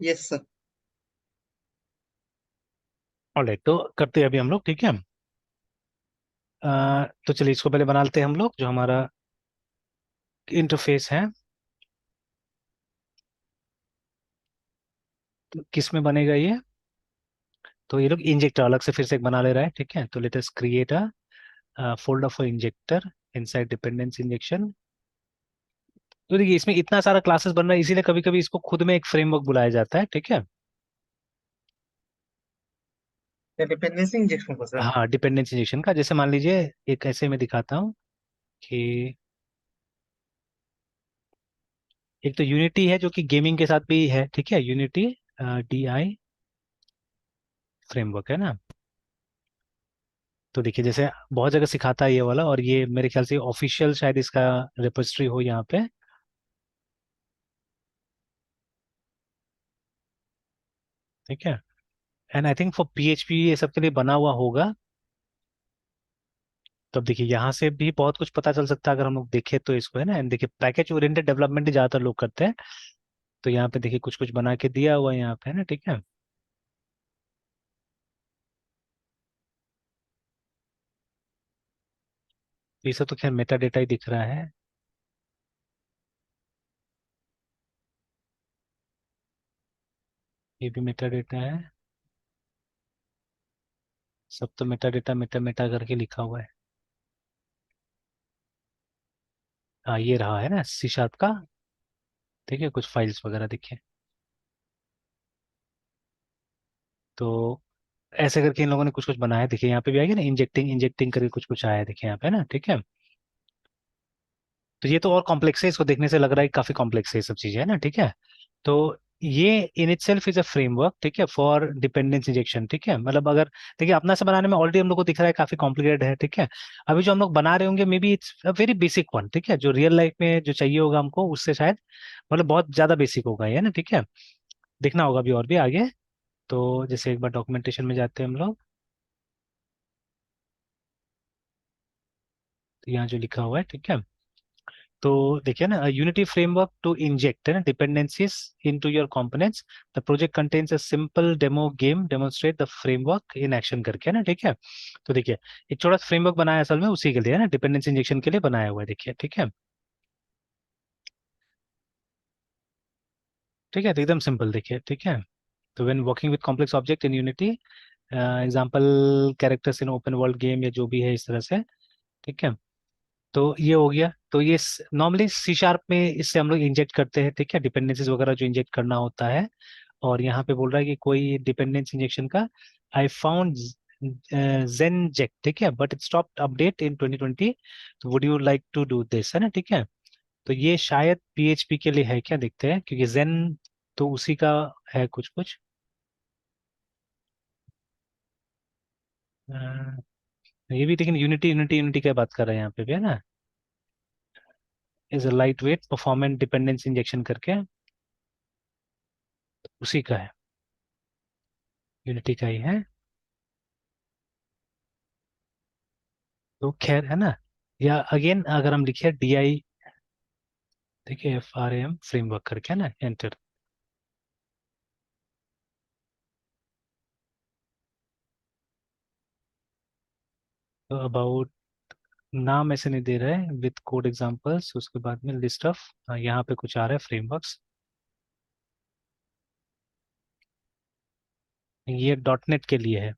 Yes sir. Alright, तो करते हैं अभी हम लोग, ठीक है। तो चलिए इसको पहले बना लेते हैं हम लोग, जो हमारा इंटरफेस है। तो किस में बनेगा ये? तो ये लोग इंजेक्टर अलग से फिर से एक बना ले रहा है, ठीक है। तो let us create a folder for injector inside dependence injection. तो देखिए इसमें इतना सारा क्लासेस बन रहा है, इसीलिए कभी कभी इसको खुद में एक फ्रेमवर्क बुलाया जाता है, ठीक है। डिपेंडेंसी इंजेक्शन को सर। हाँ, डिपेंडेंस इंजेक्शन का, जैसे मान लीजिए एक ऐसे में दिखाता हूँ कि एक तो यूनिटी है जो कि गेमिंग के साथ भी है, ठीक है। यूनिटी DI फ्रेमवर्क है ना। तो देखिए जैसे बहुत जगह सिखाता है ये वाला, और ये मेरे ख्याल से ऑफिशियल शायद इसका रिपोजिटरी हो यहाँ पे, ठीक है। And I think for PHP ये सब के लिए बना हुआ होगा। तो अब देखिए यहाँ से भी बहुत कुछ पता चल सकता है अगर हम लोग देखें तो इसको, है ना। एंड देखिए पैकेज ओरिएंटेड डेवलपमेंट ही ज्यादातर लोग करते हैं। तो यहाँ पे देखिए कुछ कुछ बना के दिया हुआ है यहाँ पे, है ना, ठीक है। ये सब तो खैर मेटा डेटा ही दिख रहा है। ये भी मेटा डेटा है। सब तो मेटा डेटा मेटा मेटा करके लिखा हुआ है। हाँ ये रहा, है ना, C# का। ठीक है, कुछ फाइल्स वगैरह दिखे। तो ऐसे करके इन लोगों ने कुछ कुछ बनाया, देखिए यहाँ पे भी आएगा ना, इंजेक्टिंग इंजेक्टिंग करके कुछ कुछ आया है, देखिए यहाँ पे, है ना, ठीक है। तो ये तो और कॉम्प्लेक्स है, इसको देखने से लग रहा है कि काफी कॉम्प्लेक्स है ये सब चीजें, है ना, ठीक है। तो ये in it self is a framework, ठीक है, फॉर डिपेंडेंस इंजेक्शन, ठीक है। मतलब अगर देखिए अपना से बनाने में ऑलरेडी हम लोग को दिख रहा है काफी कॉम्प्लिकेटेड है, ठीक है। अभी जो हम लोग बना रहे होंगे may be it's a very basic one, ठीक है, जो रियल लाइफ में जो चाहिए होगा हमको उससे शायद मतलब बहुत ज्यादा बेसिक होगा ये, है ना, ठीक है। देखना होगा अभी और भी आगे। तो जैसे एक बार डॉक्यूमेंटेशन में जाते हैं हम लोग, तो यहाँ जो लिखा हुआ है, ठीक है। तो देखिए ना, यूनिटी फ्रेमवर्क टू इंजेक्ट, है ना, dependencies into your components. The project contains a simple demo game demonstrate the framework in action करके, है ना, ठीक है। तो देखिए एक छोटा फ्रेमवर्क बनाया है असल में उसी के लिए, है ना, डिपेंडेंस इंजेक्शन के लिए बनाया हुआ है, देखिए, ठीक है। ठीक है, तो एकदम सिंपल देखिए, ठीक है। तो when working with complex object in unity, example characters in open world game या जो भी है इस तरह से, ठीक है। तो ये हो गया। तो ये नॉर्मली C# में इससे हम लोग इंजेक्ट करते हैं, ठीक है, डिपेंडेंसीज वगैरह जो इंजेक्ट करना होता है। और यहाँ पे बोल रहा है कि कोई डिपेंडेंस इंजेक्शन का आई फाउंड जेनजेक, ठीक है, but it stopped update in 2020, तो would you like to do this, है ना, ठीक है। तो ये शायद PHP के लिए है क्या, देखते हैं, क्योंकि जेन तो उसी का है कुछ कुछ। ये भी लेकिन यूनिटी यूनिटी यूनिटी क्या बात कर रहे हैं यहाँ पे भी, है ना। Is a light weight performance dependence injection करके उसी का है, यूनिटी का ही है। तो खैर, है ना। या अगेन अगर हम लिखे DI, देखिए FRAM फ्रेमवर्क करके, है ना, एंटर। तो अबाउट नाम ऐसे नहीं दे रहा है, विथ कोड एग्जांपल्स, उसके बाद में लिस्ट ऑफ, यहाँ पे कुछ आ रहा है फ्रेमवर्क्स। ये .NET के लिए है।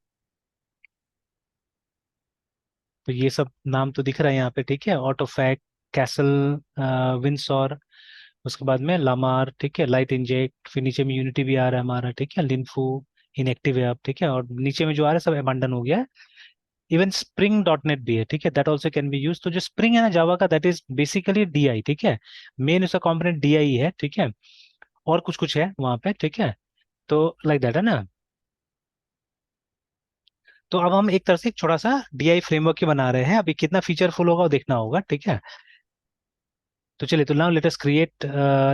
तो ये सब नाम तो दिख रहा है यहाँ पे, ठीक है, ऑटोफैक, कैसल, विंसॉर, उसके बाद में लामार, ठीक है, लाइट इंजेक्ट, फिर नीचे में यूनिटी भी आ रहा है हमारा, ठीक है, लिनफू, इनएक्टिव है अब, ठीक है, और नीचे में जो आ रहा है सब अबंडन हो गया है। इवन स्प्रिंग .NET भी है, ठीक है, that also can be use. तो जो स्प्रिंग है ना जावा का, दैट इज बेसिकली DI, ठीक है। मेन उसका कंपोनेंट DI है, ठीक है। और कुछ कुछ है वहां पे, ठीक है। तो लाइक दैट, है ना। तो अब हम एक तरह से एक छोटा सा DI फ्रेमवर्क ही बना रहे हैं, अभी कितना फीचरफुल होगा वो देखना होगा, ठीक है। तो चलिए, तो now let us create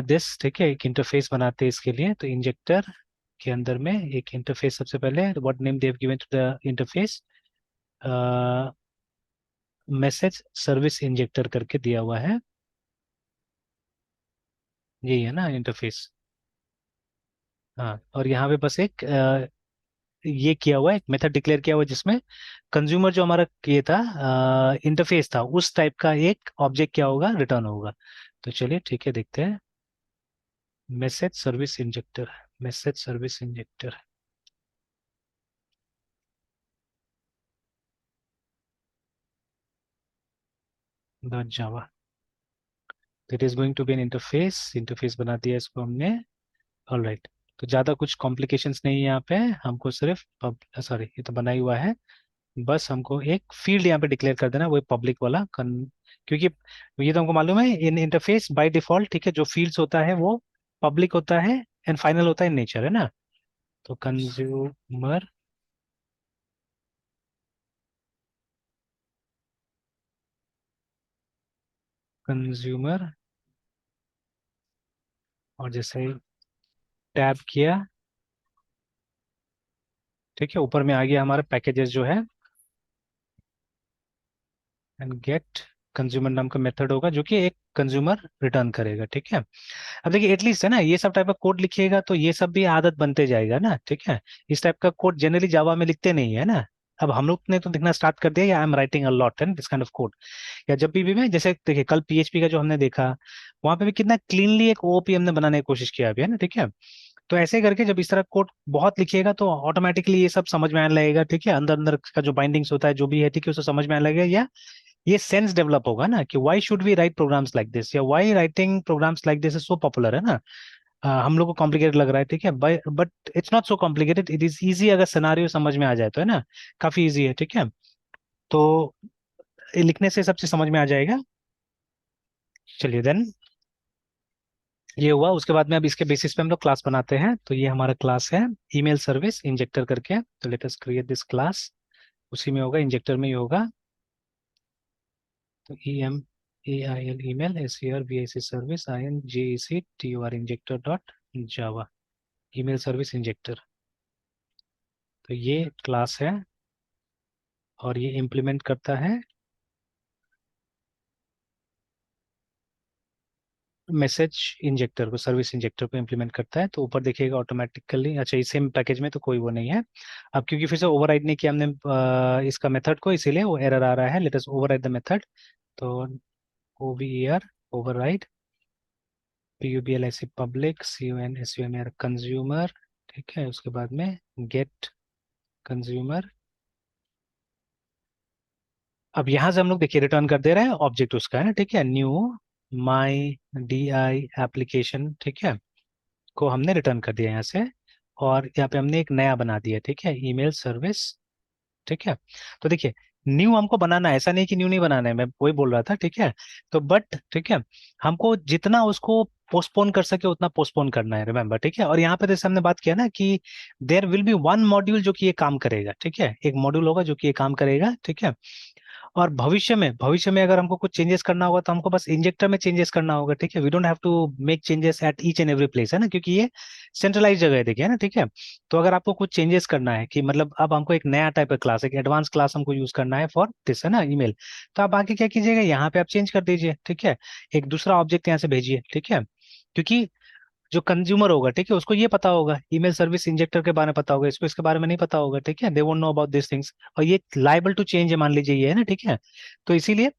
this, ठीक है, एक इंटरफेस बनाते हैं इसके लिए। तो इंजेक्टर के अंदर में एक इंटरफेस, सबसे पहले what name they have given to the interface, message service injector करके दिया हुआ है। यही है ना इंटरफेस। हाँ, और यहाँ पे बस एक ये किया हुआ है, एक मेथड डिक्लेयर किया हुआ है जिसमें कंज्यूमर जो हमारा ये था, इंटरफेस था, उस टाइप का एक ऑब्जेक्ट क्या होगा, रिटर्न होगा। तो चलिए ठीक है, देखते हैं। Message service injector, message service injector dot Java, it is going to be an interface, interface बना दिया इसको हमने। All right. तो ज़्यादा कुछ कॉम्प्लिकेशंस नहीं है यहाँ पे, हमको सिर्फ सॉरी, ये तो बना ही हुआ है। बस हमको एक फील्ड यहाँ पे डिक्लेयर कर देना, वो पब्लिक वाला क्योंकि ये तो हमको मालूम है इन इंटरफेस बाय डिफॉल्ट, ठीक है, जो फील्ड्स होता है वो पब्लिक होता है एंड फाइनल होता है इन नेचर, है ना। तो कंज्यूमर, कंज्यूमर, और जैसे ही टैब किया, ठीक है, ऊपर में आ गया हमारा पैकेजेस जो है, एंड गेट कंज्यूमर नाम का मेथड होगा जो कि एक कंज्यूमर रिटर्न करेगा, ठीक है। अब देखिए एटलीस्ट है ना, ये सब टाइप का कोड लिखिएगा तो ये सब भी आदत बनते जाएगा ना, ठीक है। इस टाइप का कोड जनरली जावा में लिखते नहीं है ना। अब हम लोग ने तो लिखना स्टार्ट कर दिया, या I am writing a lot and this kind of code. या जब भी मैं, जैसे देखिए कल पीएचपी का जो हमने देखा, वहां पे भी कितना क्लीनली एक ओओपी हमने बनाने की कोशिश किया अभी, है ना, ठीक है। तो ऐसे करके जब इस तरह कोड बहुत लिखिएगा तो ऑटोमेटिकली ये सब समझ में आने लगेगा, ठीक है। अंदर अंदर का जो बाइंडिंग्स होता है जो भी है, ठीक है, उसे समझ में आने लगेगा, या ये सेंस डेवलप होगा ना कि why should we write programs like this, या why writing programs like this is so popular, है ना। हम लोग को कॉम्प्लिकेटेड लग रहा है, ठीक है, but it's not so complicated, it is easy, अगर सिनारियो समझ में आ जाए तो, है ना। काफी इजी है, ठीक है। तो ये लिखने से सब चीज समझ में आ जाएगा। चलिए देन, ये हुआ। उसके बाद में अब इसके बेसिस पे हम लोग क्लास बनाते हैं। तो ये हमारा क्लास है ईमेल सर्विस इंजेक्टर करके। तो let us create this class, उसी में होगा, इंजेक्टर में ही होगा। तो E M A I L, email, S E R V I C, service I N J E C T O R, injector dot Java, email service injector. तो ये class है और ये इम्प्लीमेंट करता है मैसेज इंजेक्टर को, service injector को implement करता है। तो ऊपर देखिएगा ऑटोमेटिकली, अच्छा इस सेम पैकेज में तो कोई वो नहीं है। अब क्योंकि फिर से ओवरराइड नहीं किया हमने इसका मेथड को, इसीलिए वो एरर आ रहा है। Let us override the method. तो O V E R, override, P U B L I C, public, C U N S U M R, consumer, ठीक है। उसके बाद में गेट कंज्यूमर। अब यहाँ से हम लोग देखिए रिटर्न कर दे रहे हैं ऑब्जेक्ट उसका, है ना, ठीक है, knew my D I application, ठीक है, को हमने रिटर्न कर दिया यहाँ से। और यहाँ पे हमने एक नया बना दिया, ठीक है, ईमेल सर्विस, ठीक है। तो देखिए न्यू हमको बनाना है, ऐसा नहीं कि न्यू नहीं बनाना है, मैं वही बोल रहा था, ठीक है। तो बट ठीक है, हमको जितना उसको पोस्टपोन कर सके उतना पोस्टपोन करना है, रिमेम्बर, ठीक है। और यहाँ पे जैसे हमने बात किया ना कि there will be one module जो कि ये काम करेगा, ठीक है, एक मॉड्यूल होगा जो कि ये काम करेगा, ठीक है। और भविष्य में अगर हमको कुछ चेंजेस करना होगा तो हमको बस इंजेक्टर में चेंजेस करना होगा, ठीक है। We don't have to make changes at each and every place, है ना, क्योंकि ये सेंट्रलाइज जगह है, देखिए, है ना, ठीक है। तो अगर आपको कुछ चेंजेस करना है कि मतलब अब हमको एक नया टाइप का क्लास, एक एडवांस क्लास हमको यूज करना है फॉर दिस, है ना, ईमेल, तो आप आगे क्या कीजिएगा, यहाँ पे आप चेंज कर दीजिए, ठीक है। एक दूसरा ऑब्जेक्ट यहाँ से भेजिए, ठीक है। क्योंकि जो कंज्यूमर होगा, ठीक है, उसको ये पता होगा, ईमेल सर्विस इंजेक्टर के बारे में पता होगा, इसको इसके बारे में नहीं पता होगा, ठीक है, they won't know about this things. और ये लाइबल टू चेंज है, मान लीजिए ये, है ना, ठीक है। तो इसीलिए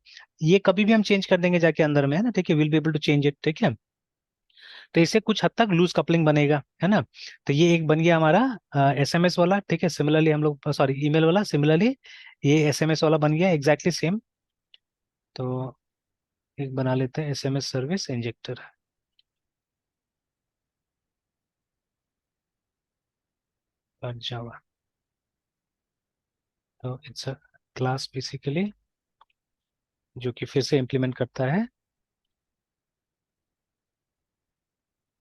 ये कभी भी हम चेंज कर देंगे जाके अंदर में, है ना, ठीक है, will be able to change it, ठीक है। तो इससे कुछ हद तक लूज कपलिंग बनेगा, है ना। तो ये एक बन गया हमारा एसएमएस वाला, ठीक है। सिमिलरली हम लोग, सॉरी, ईमेल वाला, सिमिलरली ये एसएमएस वाला बन गया एग्जैक्टली सेम। तो एक बना लेते हैं एसएमएस सर्विस इंजेक्टर जावा। तो इट्स अ क्लास बेसिकली जो कि फिर से इम्प्लीमेंट करता है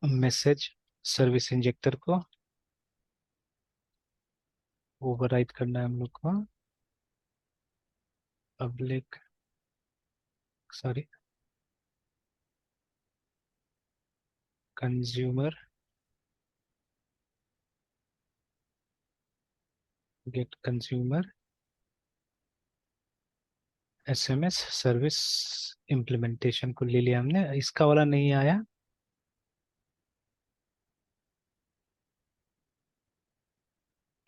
मैसेज सर्विस इंजेक्टर को। ओवरराइड करना है हम लोग को, public, sorry, consumer, get consumer, SMS service implementation को ले लिया हमने, इसका वाला नहीं आया।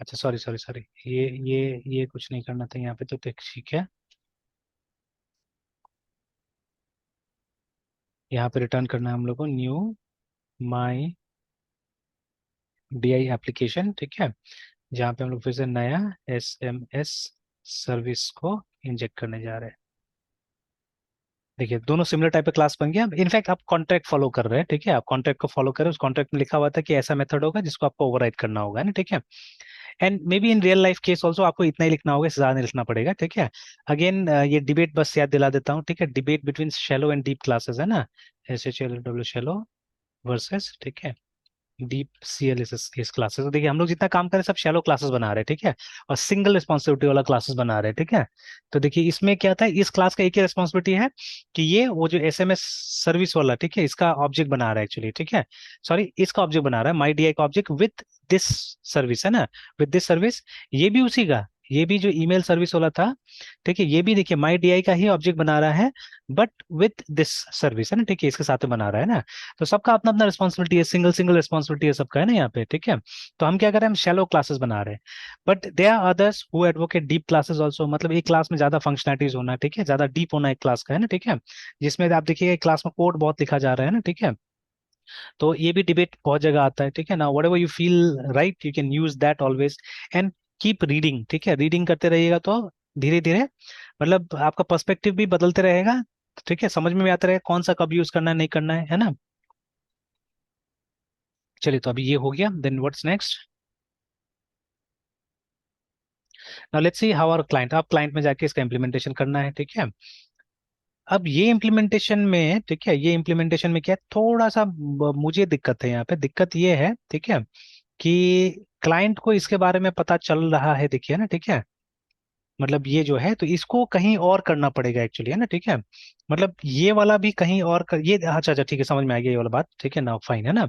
अच्छा सॉरी सॉरी सॉरी, ये कुछ नहीं करना था यहाँ पे, तो ठीक है। यहाँ पे रिटर्न करना है हम लोग को न्यू माई DI एप्लीकेशन, ठीक है। जहाँ पे हम लोग फिर से नया SMS सर्विस को इंजेक्ट करने जा रहे हैं। देखिए दोनों सिमिलर टाइप का क्लास बन गया। इनफैक्ट आप कॉन्ट्रैक्ट फॉलो कर रहे हैं, ठीक है, आप कॉन्ट्रैक्ट को फॉलो कर रहे हैं। उस कॉन्ट्रैक्ट में लिखा हुआ था कि ऐसा मेथड होगा जिसको आपको ओवरराइड करना होगा, है ना, ठीक है। And may be in real life case also आपको इतना ही लिखना होगा, इससे ज्यादा नहीं लिखना पड़ेगा, ठीक है। अगेन ये डिबेट बस याद दिला देता हूँ, ठीक है, debate between shallow and deep classes, है ना, SHLW शैलो वर्सेस, ठीक है, डीप CLSS क्लासेस। तो देखिए हम लोग जितना काम कर रहे हैं सब शैलो क्लासेस बना रहे हैं, ठीक है, और सिंगल रिस्पॉन्सिबिलिटी वाला क्लासेस बना रहे हैं, ठीक है। तो देखिए इसमें क्या था, इस क्लास का एक ही रिस्पॉन्सिबिलिटी है कि ये वो जो SMS सर्विस वाला, ठीक है, इसका ऑब्जेक्ट बना रहा है एक्चुअली, ठीक है। सॉरी, इसका ऑब्जेक्ट बना रहा है माई DI का ऑब्जेक्ट विथ दिस सर्विस, है ना, विथ दिस सर्विस। ये भी उसी का, ये भी जो ईमेल सर्विस वाला था, ठीक है, ये भी देखिए माई DI का ही ऑब्जेक्ट बना रहा है, बट विथ दिस सर्विस, है ना, ठीक है, इसके साथ में बना रहा है ना। तो सबका अपना अपना रिस्पॉन्सिबिलिटी है, सिंगल सिंगल रिस्पॉन्सिबिलिटी है सबका, है ना यहाँ पे, ठीक है। तो हम क्या कर रहे हैं, हम शैलो क्लासेस बना रहे हैं। But they are others who advocate deep classes also, मतलब एक क्लास में ज्यादा फंक्शनलिटीज होना, ठीक है, ज्यादा डीप होना एक क्लास का, है ना, ठीक है। जिसमें आप देखिए क्लास में कोड बहुत लिखा जा रहा है ना, ठीक है। तो ये भी डिबेट बहुत जगह आता है, ठीक है ना। What ever you feel right you can use that always, and keep reading, ठीक है, रीडिंग करते रहिएगा तो धीरे धीरे मतलब आपका पर्सपेक्टिव भी बदलते रहेगा, ठीक है, समझ में भी आता रहेगा कौन सा कब यूज करना है नहीं करना है ना। चलिए तो अभी ये हो गया, then what's next. Now let's see how our client, आप क्लाइंट में जाके इसका इम्प्लीमेंटेशन करना है, ठीक है। अब ये इम्प्लीमेंटेशन में, ठीक है, ये इम्प्लीमेंटेशन में क्या है, थोड़ा सा मुझे दिक्कत है यहाँ पे। दिक्कत ये है, ठीक है, कि क्लाइंट को इसके बारे में पता चल रहा है, देखिए ना, ठीक है। मतलब ये जो है तो इसको कहीं और करना पड़ेगा एक्चुअली, है ना, ठीक है। मतलब ये वाला भी कहीं और ये अच्छा अच्छा ठीक है, समझ में आ गया ये वाला बात, ठीक है ना, फाइन, है ना।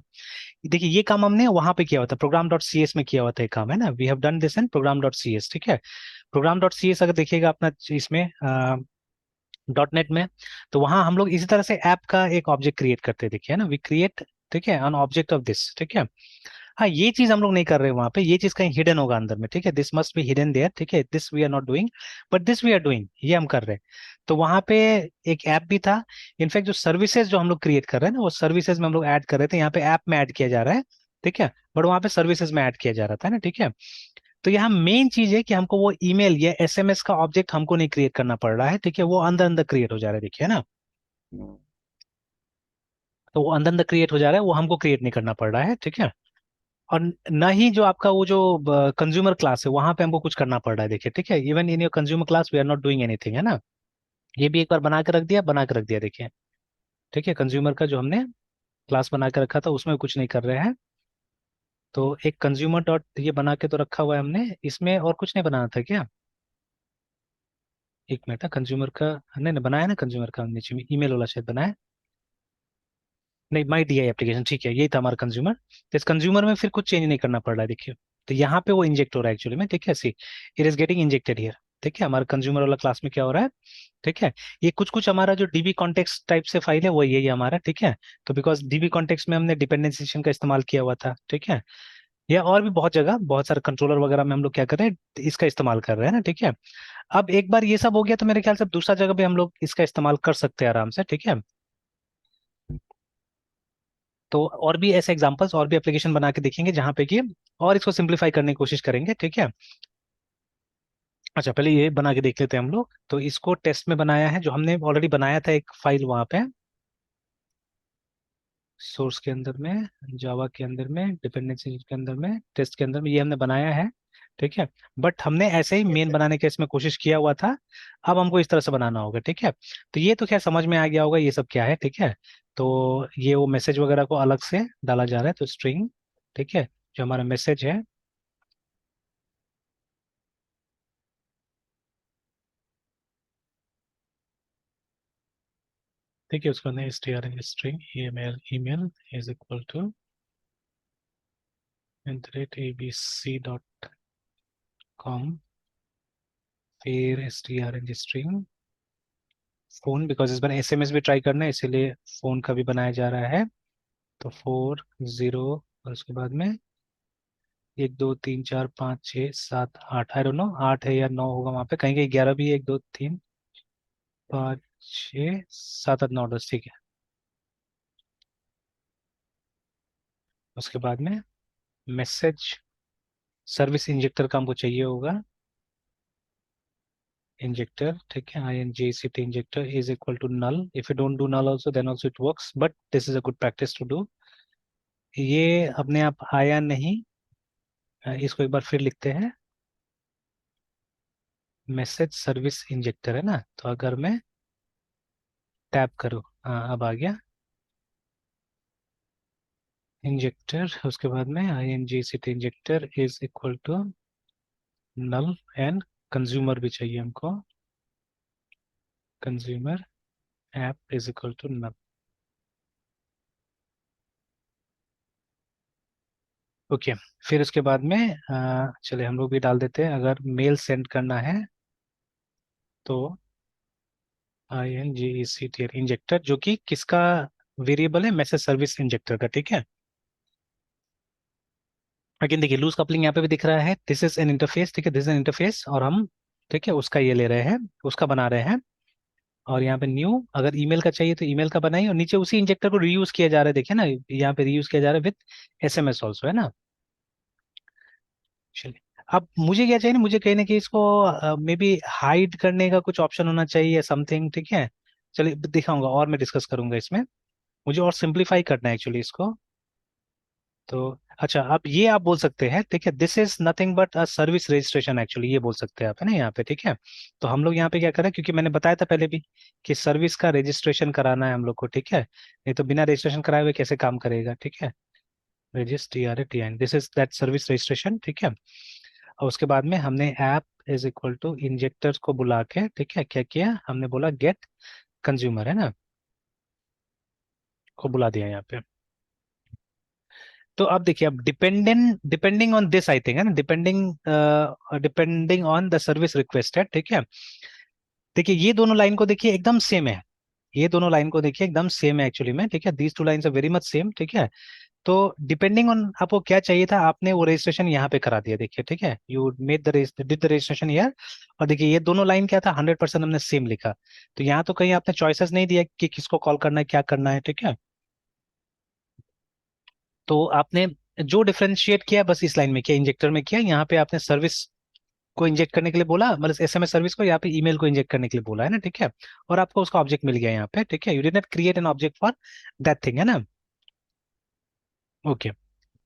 देखिए ये काम हमने वहां पे किया हुआ था, program.cs में किया हुआ था ये काम, है ना, we have done this in program.cs, ठीक है। program.cs अगर देखिएगा अपना इसमें .NET में, तो वहां हम लोग इसी तरह से ऐप का एक ऑब्जेक्ट क्रिएट करते हैं, देखिए ना, वी क्रिएट, ठीक है, एन ऑब्जेक्ट ऑफ दिस, ठीक है। हाँ ये चीज हम लोग नहीं कर रहे वहां पे, ये चीज कहीं हिडन होगा अंदर में, ठीक है, this must be hidden there, ठीक है, this we are not doing, but this we are doing, ये हम कर रहे हैं। तो वहां पे एक ऐप भी था। इनफैक्ट जो सर्विसेज जो हम लोग क्रिएट कर रहे हैं ना, वो सर्विसेज में हम लोग ऐड कर रहे थे, यहाँ पे ऐप में ऐड किया जा रहा है, ठीक है, बट वहां पे सर्विसेज में ऐड किया जा रहा था ना, ठीक है। तो यहाँ मेन चीज है कि हमको वो ईमेल या SMS का ऑब्जेक्ट हमको नहीं क्रिएट करना पड़ रहा है, ठीक है, वो अंदर अंदर क्रिएट हो जा रहा है, देखिए ना। तो वो अंदर अंदर क्रिएट हो जा रहा है, वो हमको क्रिएट नहीं करना पड़ रहा है, ठीक है। और न ही जो आपका वो जो कंज्यूमर क्लास है वहां पे हमको कुछ करना पड़ रहा है, देखिए, ठीक है, even in your consumer class we are not doing anything, है ना। ये भी एक बार बना के रख दिया, बना के रख दिया, देखिए, ठीक है, कंज्यूमर का जो हमने क्लास बना के रखा था उसमें कुछ नहीं कर रहे हैं। तो एक कंज्यूमर डॉट ये बना के तो रखा हुआ है हमने, इसमें और कुछ नहीं बनाना था क्या। एक मिनट, कंज्यूमर का नहीं नहीं बनाया ना, कंज्यूमर का नीचे में ईमेल वाला शायद बनाया, नहीं माई DI एप्लीकेशन, ठीक है, यही था हमारा कंज्यूमर। तो इस कंज्यूमर में फिर कुछ चेंज नहीं करना पड़ रहा है, देखिए। तो यहाँ पे वो इंजेक्ट हो रहा है एक्चुअली में, ठीक है, see it is getting injected here, ठीक है, हमारा कंज्यूमर वाला क्लास में क्या हो रहा है, ठीक है। ये कुछ कुछ हमारा जो DB कॉन्टेक्स्ट टाइप से फाइल है वो यही है हमारा, ठीक है। तो बिकॉज DB कॉन्टेक्स्ट में हमने डिपेंडेंसीशन का इस्तेमाल किया हुआ था, ठीक है। या और भी बहुत जगह बहुत सारे कंट्रोलर वगैरह में हम लोग क्या कर रहे हैं, इसका इस्तेमाल कर रहे हैं ना, ठीक है। अब एक बार ये सब हो गया तो मेरे ख्याल से अब दूसरा जगह भी हम लोग इसका इस्तेमाल कर सकते हैं आराम से, ठीक है। तो और भी ऐसे एग्जांपल्स और भी एप्लीकेशन बना के देखेंगे जहां पे कि और इसको सिंप्लीफाई करने की कोशिश करेंगे, ठीक है। अच्छा पहले ये बना के देख लेते हैं हम लोग, तो इसको टेस्ट में बनाया है जो हमने ऑलरेडी बनाया था एक फाइल वहां पे, सोर्स के अंदर में, जावा के अंदर में, डिपेंडेंसी के अंदर में, टेस्ट के अंदर में, ये हमने बनाया है, ठीक है। बट हमने ऐसे ही यस मेन सर। बनाने का इसमें कोशिश किया हुआ था। अब हमको इस तरह से बनाना होगा, ठीक है। तो ये तो खैर समझ में आ गया होगा ये सब क्या है, ठीक है। तो ये वो मैसेज वगैरह को अलग से डाला जा रहा है, तो स्ट्रिंग, ठीक है, जो हमारा मैसेज है, ठीक है, उसका name string string email email is equal to abc.com, फिर string फोन, बिकॉज इस बार SMS भी ट्राई करना है इसीलिए फोन का भी बनाया जा रहा है। तो 40 और उसके बाद में एक दो तीन चार पाँच छः सात आठ, आई डोंट नो 8 है या 9 होगा वहां पे, कहीं कहीं 11 भी है, एक दो तीन पाँच छः सात आठ 9 10, ठीक है। उसके बाद में मैसेज सर्विस इंजेक्टर का हमको चाहिए होगा, इंजेक्टर, ठीक है, INJCT injector is equal to null. If you don't do null also then also it works, but this is a good practice to do. ये अपने आप आया नहीं, इसको एक बार फिर लिखते हैं। मैसेज सर्विस इंजेक्टर है ना, तो अगर मैं टैप करूँ, हाँ अब आ गया इंजेक्टर। उसके बाद में INJCT injector is equal to null and consumer भी चाहिए हमको, consumer app is equal to null. Okay, फिर उसके बाद में चले हम लोग भी डाल देते हैं, अगर मेल सेंड करना है तो INJECT इंजेक्टर, जो कि किसका वेरिएबल है, मैसेज सर्विस इंजेक्टर का, ठीक है। लेकिन देखिए लूज कपलिंग यहाँ पे भी दिख रहा है, दिस इज एन इंटरफेस, ठीक है, दिस इज एन इंटरफेस, और हम ठीक है उसका ये ले रहे हैं, उसका बना रहे हैं। और यहाँ पे न्यू, अगर ईमेल का चाहिए तो ईमेल का बनाइए, और नीचे उसी इंजेक्टर को रीयूज किया जा रहा है, देखिए ना यहाँ पे रीयूज किया जा रहा है विद SMS ऑल्सो, है ना। चलिए, अब मुझे क्या चाहिए ना, मुझे कहीं ना कहीं इसको मे बी हाइड करने का कुछ ऑप्शन होना चाहिए, समथिंग, ठीक है। चलिए दिखाऊंगा और मैं डिस्कस करूंगा इसमें, मुझे और सिंप्लीफाई करना है एक्चुअली इसको। तो अच्छा, अब ये आप बोल सकते हैं, ठीक है, this is nothing but a service registration, actually ये बोल सकते हैं आप, है ना, यहाँ पे, ठीक है। तो हम लोग यहाँ पे क्या करें, क्योंकि मैंने बताया था पहले भी कि सर्विस का रजिस्ट्रेशन कराना है हम लोग को, ठीक है, नहीं तो बिना रजिस्ट्रेशन कराए हुए कैसे काम करेगा, ठीक है। Registration, this is that service registration, ठीक है। और उसके बाद में हमने app is equal to injectors को बुला के, ठीक है, क्या किया हमने, बोला गेट कंज्यूमर, है ना, को बुला दिया यहाँ पे। तो अब देखिए, अब dependent depending on this I think, है ना, depending on the service requested, ठीक है। देखिए ये दोनों लाइन को देखिए एकदम सेम है, ये दोनों लाइन को देखिए एकदम सेम है एक्चुअली में, ठीक है, these two lines are very much same, ठीक है। तो डिपेंडिंग ऑन आपको क्या चाहिए था, आपने वो रजिस्ट्रेशन यहाँ पे करा दिया, देखिए, ठीक है, you made the did the registration year. और देखिए ये दोनों लाइन क्या था, 100% हमने सेम लिखा। तो यहाँ तो कहीं आपने चॉइसेस नहीं दिया कि किसको कॉल करना है, क्या करना है, ठीक है। तो आपने जो डिफरेंशिएट किया बस इस लाइन में किया, इंजेक्टर में किया, यहाँ पे आपने सर्विस को इंजेक्ट करने के लिए बोला, मतलब SMS सर्विस को, यहाँ पे ईमेल को इंजेक्ट करने के लिए बोला, है ना, ठीक है। और आपको उसका ऑब्जेक्ट मिल गया यहाँ पे, ठीक है, you did not create an object for that thing, है ना। ओके,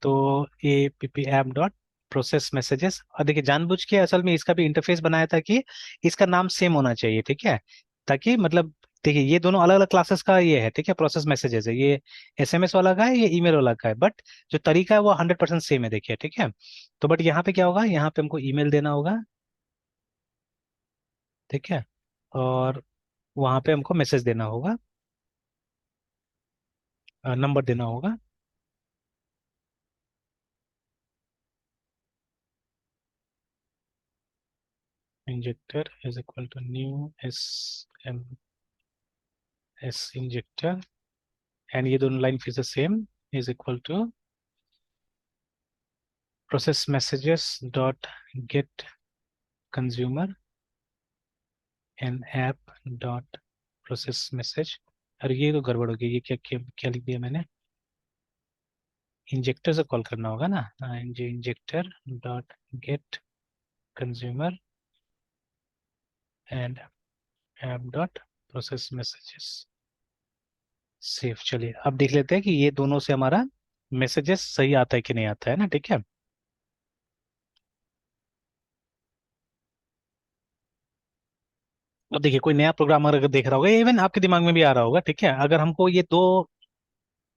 तो APP app dot process messages, और देखिए जानबूझ के असल में इसका भी इंटरफेस बनाया था कि इसका नाम सेम होना चाहिए, ठीक है, ताकि मतलब देखिए ये दोनों अलग अलग क्लासेस का ये है, ठीक है, प्रोसेस मैसेजेस है, ये SMS वाला का है, ये ईमेल वाला का है, बट जो तरीका है वो 100% सेम है, देखिए, ठीक है। तो बट यहाँ पे क्या होगा, यहाँ पे हमको ईमेल देना होगा, ठीक है, और वहां पे हमको मैसेज देना होगा, नंबर देना होगा। Injector is equal to new SMS injector, and ये दोनों लाइन फिर से same, is equal to process messages dot get consumer and app dot process message. अरे ये तो गड़बड़ हो गई, ये क्या क्या, क्या लिख दिया मैंने, इंजेक्टर से कॉल करना होगा ना, injector dot get consumer and app dot process messages, safe. चलिए अब देख लेते हैं कि ये दोनों से हमारा मैसेजेस सही आता है कि नहीं आता है ना, ठीक है। अब देखिए कोई नया प्रोग्रामर अगर देख रहा होगा, इवन आपके दिमाग में भी आ रहा होगा, ठीक है, अगर हमको ये दो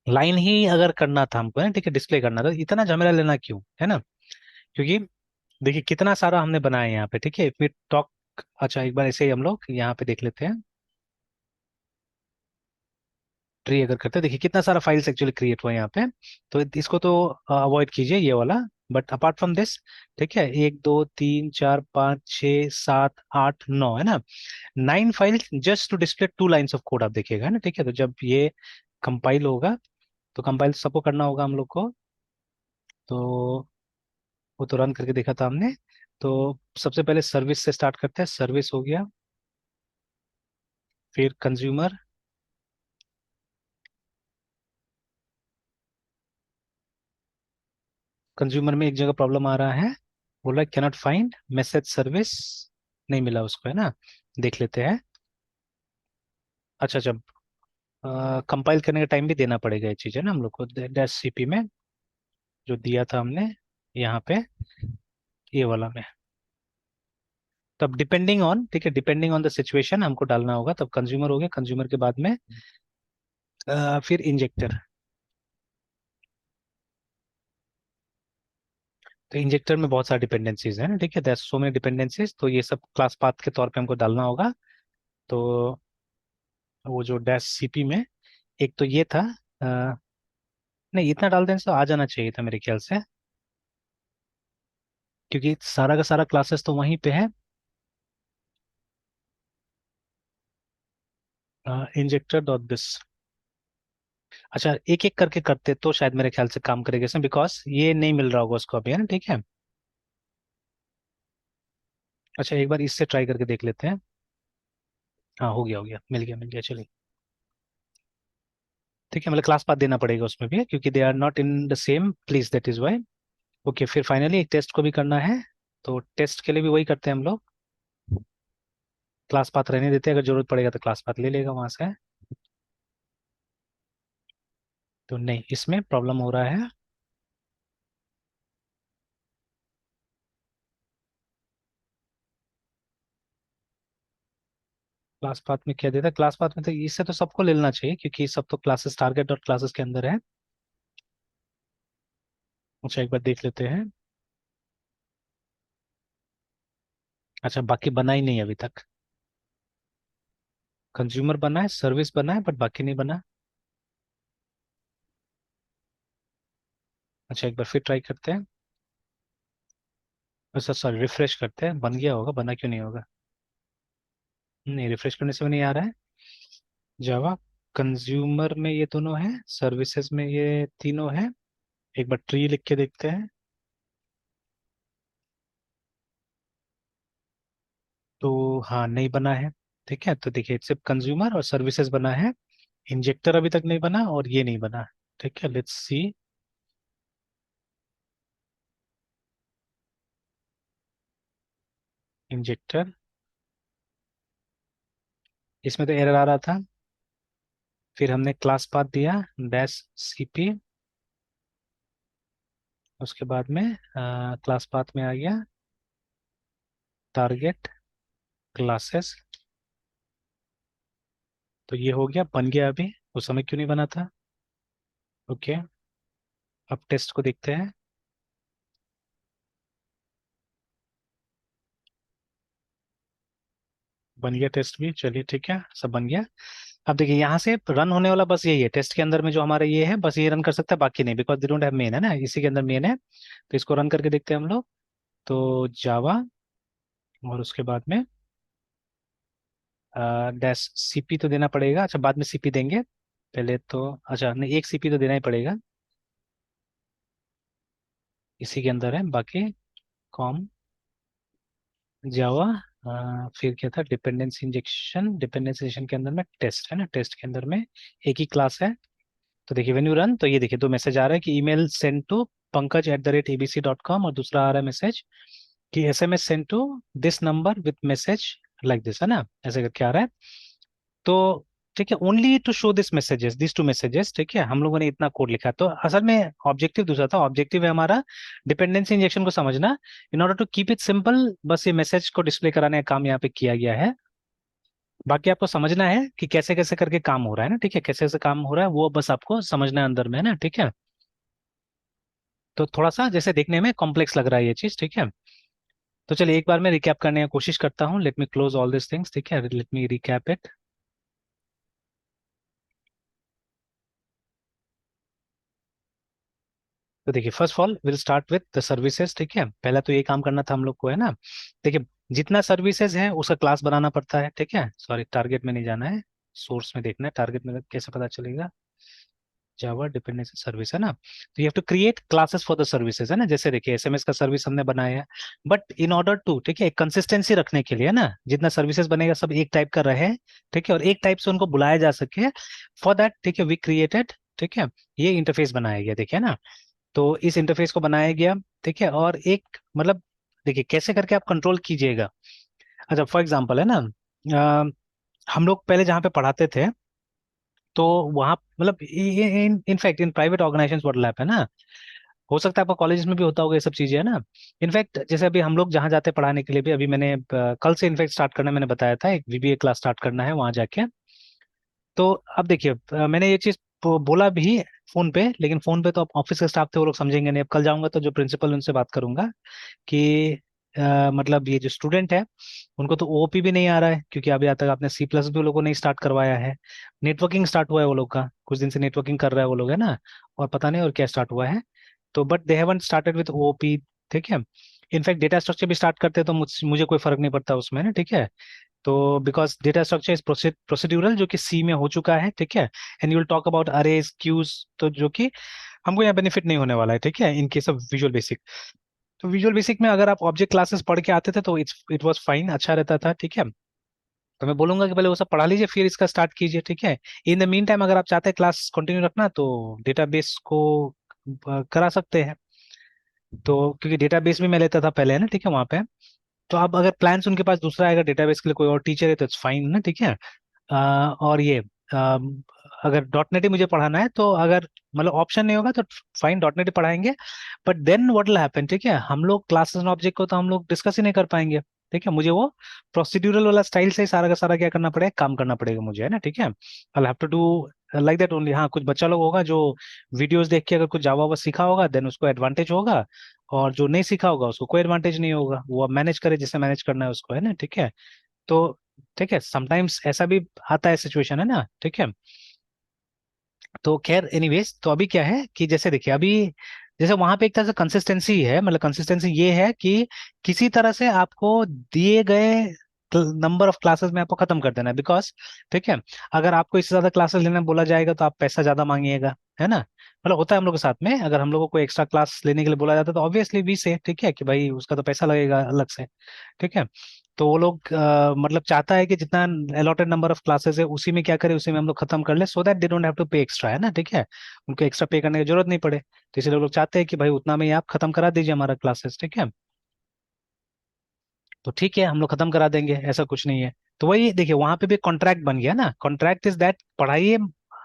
लाइन ही अगर करना था हमको, है ठीक है, डिस्प्ले करना था, इतना झमेला लेना क्यों, है ना। क्योंकि देखिए कितना सारा हमने बनाया है यहाँ पे, ठीक है, इफ वी टॉक, अच्छा एक बार ऐसे ही हम लोग यहाँ पे देख लेते हैं, ट्री अगर करते हैं, देखिए कितना सारा फाइल्स एक्चुअली क्रिएट हुआ है यहाँ पे। तो इसको तो अवॉइड कीजिए ये वाला, बट अपार्ट फ्रॉम दिस, ठीक है, एक दो तीन चार पाँच छः सात आठ नौ, है ना, 9 files just to display 2 lines of code, आप देखिएगा, है ना, ठीक है। तो जब ये कंपाइल होगा, तो कंपाइल सबको करना होगा हम लोग को, तो वो तो रन करके देखा था हमने। तो सबसे पहले सर्विस से स्टार्ट करते हैं, सर्विस हो गया, फिर कंज्यूमर। कंज्यूमर में एक जगह प्रॉब्लम आ रहा है, बोला कैनॉट फाइंड मैसेज सर्विस, नहीं मिला उसको, है ना। देख लेते हैं। अच्छा जब कंपाइल करने का टाइम भी देना पड़ेगा, ये चीज़ है ना हम लोग को डैश सीपी में जो दिया था हमने यहाँ पे, ये वाला में। तब डिपेंडिंग ऑन, ठीक है, डिपेंडिंग ऑन द सिचुएशन हमको डालना होगा। तब कंज्यूमर हो गया, कंज्यूमर के बाद में फिर इंजेक्टर। तो इंजेक्टर में बहुत सारी डिपेंडेंसीज है ना, ठीक है, दैट्स सो मेनी डिपेंडेंसीज, तो ये सब क्लास पाथ के तौर पे हमको डालना होगा। तो वो जो डैश सीपी में एक तो ये था, अ, नहीं इतना डाल देने से आ जाना चाहिए था मेरे ख्याल से, क्योंकि सारा का सारा क्लासेस तो वहीं पे है। Injector dot this. अच्छा एक एक करके करते तो शायद मेरे ख्याल से काम करेगा इसमें, बिकॉज ये नहीं मिल रहा होगा उसको अभी, है ना, ठीक है। अच्छा एक बार इससे ट्राई करके देख लेते हैं। हाँ हो गया, मिल गया, चलिए। ठीक है, मतलब क्लास पाथ देना पड़ेगा उसमें भी, क्योंकि they are not in the same place, that is why. Okay, फिर फाइनली एक टेस्ट को भी करना है। तो टेस्ट के लिए भी वही करते हैं हम लोग, क्लास पाथ रहने देते हैं, अगर जरूरत पड़ेगा तो क्लास पाथ ले लेगा वहां से। तो नहीं, इसमें प्रॉब्लम हो रहा है। क्लास पाथ में क्या देता है, क्लास पाथ में तो इससे तो सबको ले लेना चाहिए, क्योंकि सब तो क्लासेस टारगेट और क्लासेस के अंदर है। अच्छा एक बार देख लेते हैं। अच्छा बाकी बना ही नहीं अभी तक। कंज्यूमर बना है, सर्विस बना है, बट बाकी नहीं बना। अच्छा एक बार फिर ट्राई करते हैं। अच्छा सॉरी, रिफ्रेश करते हैं, बन गया होगा, बना क्यों नहीं होगा। नहीं, रिफ्रेश करने से भी नहीं आ रहा है। जावा कंज्यूमर में ये दोनों है, सर्विसेज में ये तीनों है। एक बार ट्री लिख के देखते हैं। तो हाँ नहीं बना है। ठीक है, तो देखिए सिर्फ कंज्यूमर और सर्विसेज बना है, इंजेक्टर अभी तक नहीं बना और ये नहीं बना। ठीक है, लेट्स सी। इंजेक्टर, इसमें तो एरर आ रहा था। फिर हमने क्लास पाथ दिया डैश सीपी, उसके बाद में क्लास पाथ में आ गया टारगेट क्लासेस। तो ये हो गया, बन गया अभी, उस समय क्यों नहीं बना था। ओके, अब टेस्ट को देखते हैं। बन गया टेस्ट भी, चलिए ठीक है, सब बन गया। अब देखिए यहाँ से रन होने वाला बस यही है, टेस्ट के अंदर में जो हमारा ये है बस ये रन कर सकता है, बाकी नहीं, because they don't have main, है ना, इसी के अंदर मेन है। तो इसको रन करके देखते हैं हम लोग। तो जावा, और उसके बाद में डैश सीपी तो देना पड़ेगा, अच्छा बाद में सीपी देंगे, पहले तो अच्छा नहीं, एक सीपी तो देना ही पड़ेगा, इसी के अंदर है बाकी। कॉम जावा, फिर क्या था, डिपेंडेंसी इंजेक्शन, डिपेंडेंसी इंजेक्शन के अंदर में टेस्ट है ना, टेस्ट के अंदर में एक ही क्लास है। तो देखिए व्हेन यू रन, तो ये देखिए दो मैसेज आ रहा है कि ईमेल सेंड टू pankaj@abc.com, और दूसरा आ रहा है मैसेज कि SMS send to this number with message like this, है ना, ऐसे करके आ रहा है। तो ठीक है, only to show this messages, this two messages, ठीक है, हम लोगों ने इतना कोड लिखा, तो असल में ऑब्जेक्टिव दूसरा था, ऑब्जेक्टिव है हमारा डिपेंडेंसी इंजेक्शन को समझना, in order to keep it simple, बस ये मैसेज को डिस्प्ले कराने का काम यहाँ पे किया गया है। बाकी आपको समझना है कि कैसे कैसे करके काम हो रहा है ना, ठीक है, कैसे कैसे काम हो रहा है वो बस आपको समझना है अंदर में, है ना, ठीक है। तो थोड़ा सा जैसे देखने में कॉम्प्लेक्स लग रहा है ये चीज, ठीक है। तो चलिए एक बार मैं रिकैप करने की कोशिश करता हूँ, let me close all this things, ठीक है, लेट मी रिकैप इट। तो देखिए first of all will start with the services, ठीक है, पहला तो ये काम करना था हम लोग को, है ना। देखिए जितना सर्विसेज है उसका क्लास बनाना पड़ता है, ठीक है, सॉरी टारगेट में नहीं जाना है, सोर्स में देखना है, टारगेट में कैसे पता चलेगा। जावा डिपेंडेंसी सर्विस है ना, तो you have to create classes for the services है ना। जैसे देखिए एसएमएस का सर्विस हमने बनाया है, बट इन ऑर्डर टू, ठीक है, कंसिस्टेंसी रखने के लिए ना, जितना सर्विसेज बनेगा सब एक टाइप का रहे, ठीक है, और एक टाइप से उनको बुलाया जा सके, फॉर दैट, ठीक है, वी क्रिएटेड, ठीक है, ये इंटरफेस बनाया गया, देखिए ना। तो इस इंटरफेस को बनाया गया, ठीक है, और एक मतलब देखिए कैसे करके आप कंट्रोल कीजिएगा। अच्छा फॉर एग्जांपल है ना, अ, हम लोग पहले जहाँ पे पढ़ाते थे, तो वहाँ मतलब in fact in private organization word lab है ना, हो सकता है आपका कॉलेज में भी होता होगा ये सब चीजें है ना। इनफैक्ट जैसे अभी हम लोग जहाँ जाते हैं पढ़ाने के लिए भी, अभी मैंने कल से इनफैक्ट स्टार्ट करना, मैंने बताया था एक वीबीए क्लास स्टार्ट करना है वहाँ जाके। तो अब देखिए मैंने ये चीज बोला भी फोन पे, लेकिन फोन पे तो अब ऑफिस के स्टाफ थे, वो लोग समझेंगे नहीं। अब कल जाऊंगा तो जो प्रिंसिपल उनसे बात करूंगा कि मतलब ये जो स्टूडेंट है उनको तो ओओपी भी नहीं आ रहा है, क्योंकि अभी तक आपने सी प्लस भी वो लोगों ने स्टार्ट करवाया है। नेटवर्किंग स्टार्ट हुआ है वो लोग का, कुछ दिन से नेटवर्किंग कर रहा है वो लोग है ना, और पता नहीं और क्या स्टार्ट हुआ है। तो but they haven't started with OOP, ठीक है। इनफैक्ट डेटा स्ट्रक्चर भी स्टार्ट करते हैं तो मुझे कोई फर्क नहीं पड़ता उसमें ना, ठीक है। तो because data structure is procedural, जो कि सी में हो चुका है, ठीक है। And you will talk about arrays queues, तो जो कि हमको यहाँ बेनिफिट नहीं होने वाला है, ठीक है, in case of visual basic. तो विजुअल बेसिक में अगर आप ऑब्जेक्ट क्लासेस पढ़ के आते थे तो इट वाज फाइन, अच्छा रहता था, ठीक है। तो मैं बोलूंगा कि पहले वो सब पढ़ा लीजिए फिर इसका स्टार्ट कीजिए, ठीक है। इन द मीन टाइम अगर आप चाहते हैं क्लास कंटिन्यू रखना तो डेटाबेस को करा सकते हैं। तो क्योंकि डेटाबेस भी मैं लेता था पहले है ना, ठीक है, वहाँ पे। तो अब अगर प्लान्स उनके पास दूसरा आएगा डेटाबेस के लिए, कोई और टीचर है तो इट्स फाइन ना, ठीक है। और ये अगर डॉट नेट ही मुझे पढ़ाना है तो अगर मतलब ऑप्शन नहीं होगा तो फाइन, डॉट नेट ही पढ़ाएंगे। But then what will happen, ठीक है, हम लोग क्लासेस एंड ऑब्जेक्ट को तो हम लोग डिस्कस ही नहीं कर पाएंगे, ठीक है। मुझे वो प्रोसीड्यूरल वाला स्टाइल से ही सारा का सारा क्या करना पड़ेगा, काम करना पड़ेगा मुझे है ना, ठीक है। I have to do like that only. हाँ कुछ बच्चा लोग होगा जो वीडियोस देख के अगर कुछ जावा वावा सीखा होगा देन उसको एडवांटेज होगा, और जो नहीं सीखा होगा उसको कोई एडवांटेज नहीं होगा, वो अब मैनेज करे जिसे मैनेज करना है उसको है ना, ठीक है। तो ठीक है, समटाइम्स ऐसा भी आता है सिचुएशन है ना, ठीक है। तो खैर एनीवेज, तो अभी क्या है कि जैसे देखिए अभी जैसे वहां पे एक तरह से कंसिस्टेंसी है, मतलब कंसिस्टेंसी ये है कि किसी तरह से आपको दिए गए नंबर ऑफ क्लासेस में आपको खत्म कर देना है, बिकॉज ठीक है, अगर आपको इससे ज्यादा क्लासेस लेना बोला जाएगा तो आप पैसा ज्यादा मांगिएगा, है ना। मतलब होता है हम लोग के साथ में, अगर हम लोगों को एक्स्ट्रा क्लास लेने के लिए बोला जाता है तो ऑब्वियसली वी से, ठीक है, कि भाई उसका तो पैसा लगेगा अलग से, ठीक है। तो वो लोग मतलब चाहता है कि जितना अलॉटेड नंबर ऑफ क्लासेस है उसी में क्या करे, उसी में हम लोग खत्म कर ले, so that they don't have to pay extra, है ना, ठीक है। उनको एक्स्ट्रा पे करने की जरूरत नहीं पड़े, तो इसलिए लोग चाहते हैं कि भाई उतना में ही आप खत्म करा दीजिए हमारा क्लासेस, ठीक है। तो ठीक है हम लोग खत्म करा देंगे, ऐसा कुछ नहीं है। तो वही देखिए वहां पे भी कॉन्ट्रैक्ट बन गया ना, कॉन्ट्रैक्ट इज दैट पढ़ाइए,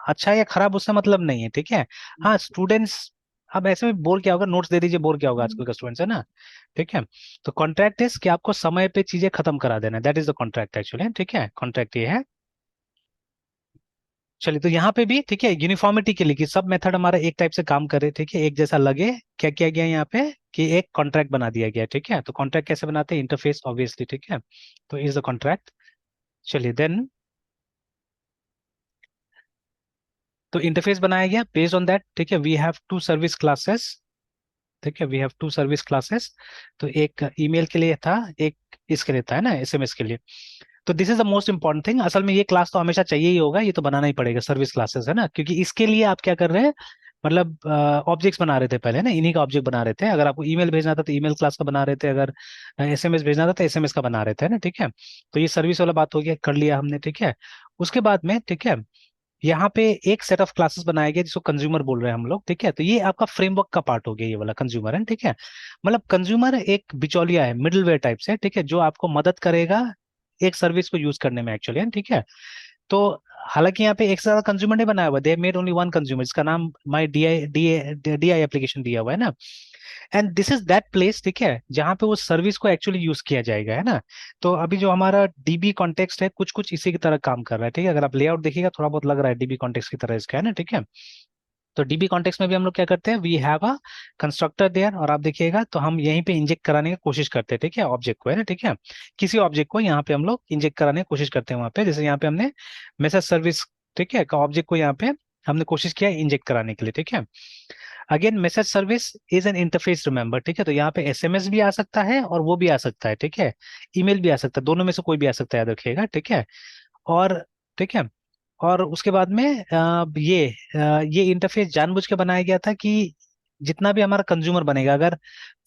अच्छा या खराब उससे मतलब नहीं है, ठीक है। हाँ स्टूडेंट्स, अब ऐसे में बोर क्या होगा, नोट्स दे दीजिए, बोर क्या होगा, आजकल का स्टूडेंट्स है ना, ठीक है। तो कॉन्ट्रैक्ट इज कि आपको समय पे चीजें खत्म करा देना, that is the contract actually, ठीक है, कॉन्ट्रैक्ट ये है। चलिए तो यहाँ पे भी ठीक है, यूनिफॉर्मिटी के लिए कि सब मेथड हमारा एक टाइप से काम करे, ठीक है, एक जैसा लगे, क्या किया गया यहाँ पे कि एक कॉन्ट्रैक्ट बना दिया गया, ठीक है। तो कॉन्ट्रैक्ट कैसे बनाते हैं, इंटरफेस ऑब्वियसली, ठीक है। तो इज द कॉन्ट्रैक्ट। चलिए देन, तो इंटरफेस बनाया गया बेस्ड ऑन दैट, ठीक है। We have two service classes, ठीक है, we have two service classes. तो एक ईमेल के लिए था, एक इसके लिए था है ना, एसएमएस के लिए। तो this is the most important thing, असल में ये क्लास तो हमेशा चाहिए ही होगा, ये तो बनाना ही पड़ेगा, सर्विस क्लासेस है ना, क्योंकि इसके लिए आप क्या कर रहे हैं, मतलब ऑब्जेक्ट्स बना रहे थे पहले ना, इन्हीं का ऑब्जेक्ट बना रहे थे। अगर आपको ईमेल भेजना था तो ईमेल क्लास का बना रहे थे, अगर एसएमएस भेजना था तो एसएमएस का बना रहे थे ना, ठीक है। तो ये सर्विस वाला बात हो गया, कर लिया हमने, ठीक है। उसके बाद में ठीक है, यहाँ पे एक सेट ऑफ क्लासेस बनाया गया जिसको कंज्यूमर बोल रहे हैं हम लोग, ठीक है। तो ये आपका फ्रेमवर्क का पार्ट हो गया, ये वाला कंज्यूमर है, ठीक है। मतलब कंज्यूमर एक बिचौलिया है, मिडिलवेयर टाइप से, ठीक है, जो आपको मदद करेगा एक सर्विस को यूज करने में एक्चुअली, ठीक है। तो हालांकि यहाँ पे एक से ज्यादा कंज्यूमर नहीं बनाया हुआ, they made only one consumer, इसका नाम माई डी आई एप्लीकेशन दिया हुआ है ना। And this is that place, ठीक है, जहाँ पे वो सर्विस को एक्चुअली यूज किया जाएगा, है ना। तो अभी जो हमारा डीबी कॉन्टेक्स्ट है कुछ कुछ इसी की तरह काम कर रहा है, ठीक है। अगर आप लेआउट देखिएगा थोड़ा बहुत लग रहा है डीबी कॉन्टेक्स्ट की तरह इसका, है ना, ठीक है। तो डीबी कॉन्टेक्स्ट में भी हम लोग क्या करते हैं, we have a constructor there, और आप देखिएगा तो हम यहीं पे इंजेक्ट कराने की कोशिश करते हैं, ठीक है, ऑब्जेक्ट को, है ना, ठीक है। किसी ऑब्जेक्ट को यहाँ पे हम लोग इंजेक्ट कराने की कोशिश करते हैं वहां पे, जैसे यहाँ पे हमने मैसेज सर्विस, ठीक है, का ऑब्जेक्ट को यहाँ पे हमने कोशिश किया इंजेक्ट कराने के लिए, ठीक है। Again message service is an interface, remember, ठीक है। तो यहाँ पे एसएमएस भी आ सकता है और वो भी आ सकता है, ठीक है। ईमेल भी आ सकता है, दोनों में से कोई भी आ सकता है, याद रखिएगा, ठीक है। और ठीक है, और उसके बाद में ये इंटरफेस जानबूझ के बनाया गया था कि जितना भी हमारा कंज्यूमर बनेगा, अगर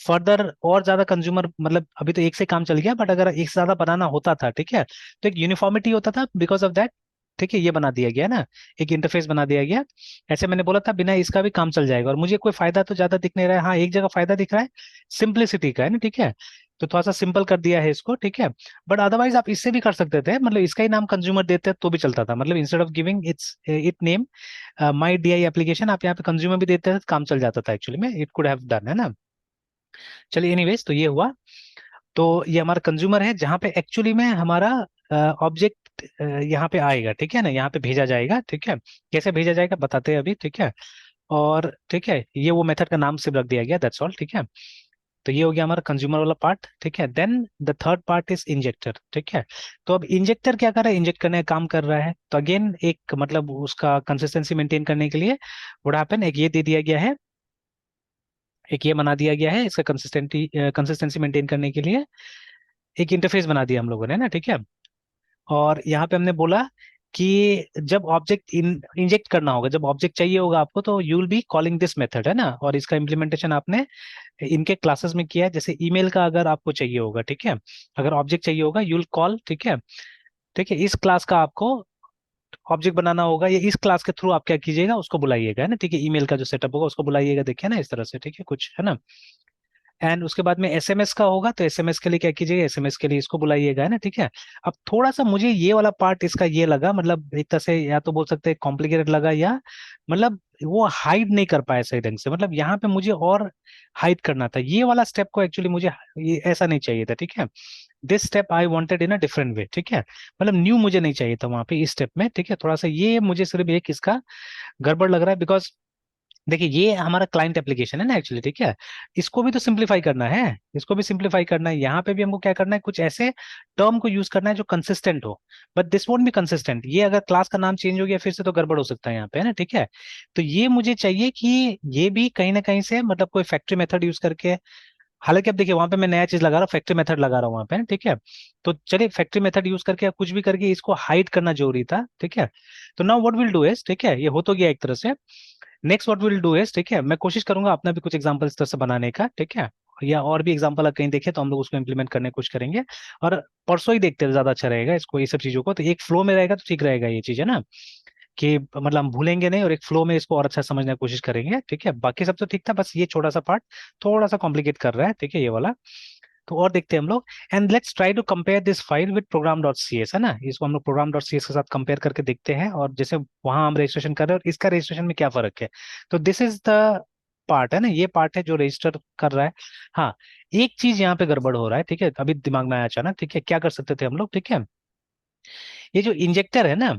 फर्दर और ज्यादा कंज्यूमर, मतलब अभी तो एक से काम चल गया, बट अगर एक से ज्यादा बनाना होता था, ठीक है, तो एक यूनिफॉर्मिटी होता था बिकॉज ऑफ दैट। ठीक है, ये बना दिया गया ना, एक इंटरफेस बना दिया गया। ऐसे मैंने बोला था बिना इसका भी काम चल जाएगा, और मुझे कोई फायदा तो ज्यादा दिख नहीं रहा है। हाँ, एक जगह फायदा दिख रहा है, सिंप्लिसिटी का है ना, ठीक है। तो थोड़ा सा सिंपल कर दिया है इसको, ठीक है। बट अदरवाइज आप इससे भी कर सकते थे, मतलब इसका ही नाम कंज्यूमर देते तो भी चलता था, मतलब instead of giving it name my D I application, आप यहाँ पे कंज्यूमर भी देते थे तो काम चल जाता था एक्चुअली में, इट कुड हैव डन, है ना। चलिए, एनीवेज, तो ये हुआ। तो ये हमारा कंज्यूमर है, जहाँ पे एक्चुअली में हमारा ऑब्जेक्ट यहाँ पे आएगा, ठीक है ना, यहाँ पे भेजा जाएगा, ठीक है। कैसे भेजा जाएगा बताते हैं अभी, ठीक है। और ठीक है, ये वो मेथड का नाम सिर्फ रख दिया गया, दैट्स ऑल, ठीक है। तो ये हो गया हमारा कंज्यूमर वाला पार्ट, ठीक है। Then the third part is injector, ठीक है। तो अब इंजेक्टर क्या कर रहा है, इंजेक्ट करने का काम कर रहा है। तो अगेन एक मतलब उसका कंसिस्टेंसी मेंटेन करने के लिए व्हाट हैपन, एक ये दे दिया गया है, एक ये बना दिया गया है, इसका कंसिस्टेंसी मेंटेन करने के लिए एक इंटरफेस बना दिया हम लोगों ने ना, ठीक है। और यहाँ पे हमने बोला कि जब ऑब्जेक्ट इंजेक्ट करना होगा, जब ऑब्जेक्ट चाहिए होगा आपको, तो you will be calling this method, है ना। और इसका इम्प्लीमेंटेशन आपने इनके क्लासेस में किया है, जैसे ईमेल का अगर आपको चाहिए होगा, ठीक है, अगर ऑब्जेक्ट चाहिए होगा यू विल कॉल, ठीक है। ठीक है, इस क्लास का आपको ऑब्जेक्ट बनाना होगा, या इस क्लास के थ्रू आप क्या कीजिएगा, उसको बुलाइएगा, है ना, ठीक है। ईमेल का जो सेटअप होगा उसको बुलाइएगा, देखिए ना, इस तरह से, ठीक है, कुछ है ना। एंड उसके बाद में एसएमएस का होगा, तो एसएमएस के लिए क्या कीजिएगा, एसएमएस के लिए इसको बुलाइएगा, है ना, ठीक है। अब थोड़ा सा मुझे ये वाला पार्ट इसका ये लगा, मतलब एक तरह से या तो बोल सकते हैं कॉम्प्लिकेटेड लगा, या मतलब वो हाइड नहीं कर पाया सही ढंग से, मतलब यहाँ पे मुझे और हाइड करना था ये वाला स्टेप को, एक्चुअली मुझे ये ऐसा नहीं चाहिए था, ठीक है। This step I wanted in a different way, ठीक है। मतलब न्यू मुझे नहीं चाहिए था वहां पे इस स्टेप में, ठीक है। थोड़ा सा ये मुझे सिर्फ एक इसका गड़बड़ लग रहा है, बिकॉज देखिए ये हमारा क्लाइंट एप्लीकेशन है ना एक्चुअली, ठीक है। इसको भी तो सिंप्लीफाई करना है, इसको भी सिंप्लीफाई करना है, यहाँ पे भी हमको क्या करना है, कुछ ऐसे टर्म को यूज करना है जो कंसिस्टेंट हो। But this won't be consistent, ये अगर क्लास का नाम चेंज हो गया फिर से तो गड़बड़ हो सकता है यहाँ पे, है ना, ठीक है। तो ये मुझे चाहिए कि ये भी कहीं ना कहीं से मतलब कोई फैक्ट्री मेथड यूज करके, हालांकि अब देखिए वहां पे मैं नया चीज लगा रहा हूँ, फैक्ट्री मेथड लगा रहा हूँ वहां पे, ठीक है। तो चलिए फैक्ट्री मेथड यूज करके या कुछ भी करके इसको हाइड करना जरूरी था, ठीक है। तो now what will do is, ठीक है, ये हो तो गया एक तरह से। Next what will do is, ठीक है, मैं कोशिश करूंगा अपना भी कुछ एग्जांपल इस तरह से बनाने का, ठीक है। या और भी एग्जांपल कहीं देखे तो हम लोग उसको इंप्लीमेंट करने की कोशिश करेंगे। और परसों ही देखते हैं, ज्यादा अच्छा रहेगा इसको, ये सब चीजों को तो एक फ्लो में रहेगा तो ठीक रहेगा ये चीज, है ना। कि मतलब हम भूलेंगे नहीं, और एक फ्लो में इसको और अच्छा समझने की कोशिश करेंगे, ठीक है। बाकी सब तो ठीक था, बस ये छोटा सा पार्ट थोड़ा सा कॉम्प्लिकेट कर रहा है, ठीक है, ये वाला। तो और देखते हैं हम लोग। And let's try to compare this file with program dot C S, है ना। इसको हम लोग प्रोग्राम डॉट सी एस के साथ कंपेयर करके देखते हैं, और जैसे वहां हम रजिस्ट्रेशन कर रहे हैं और इसका रजिस्ट्रेशन में क्या फर्क है। तो दिस इज द पार्ट, है ना, ये पार्ट है जो रजिस्टर कर रहा है। हाँ, एक चीज यहाँ पे गड़बड़ हो रहा है, ठीक है, अभी दिमाग में आया अचानक, ठीक है। क्या कर सकते थे हम लोग, ठीक है, ये जो इंजेक्टर है ना,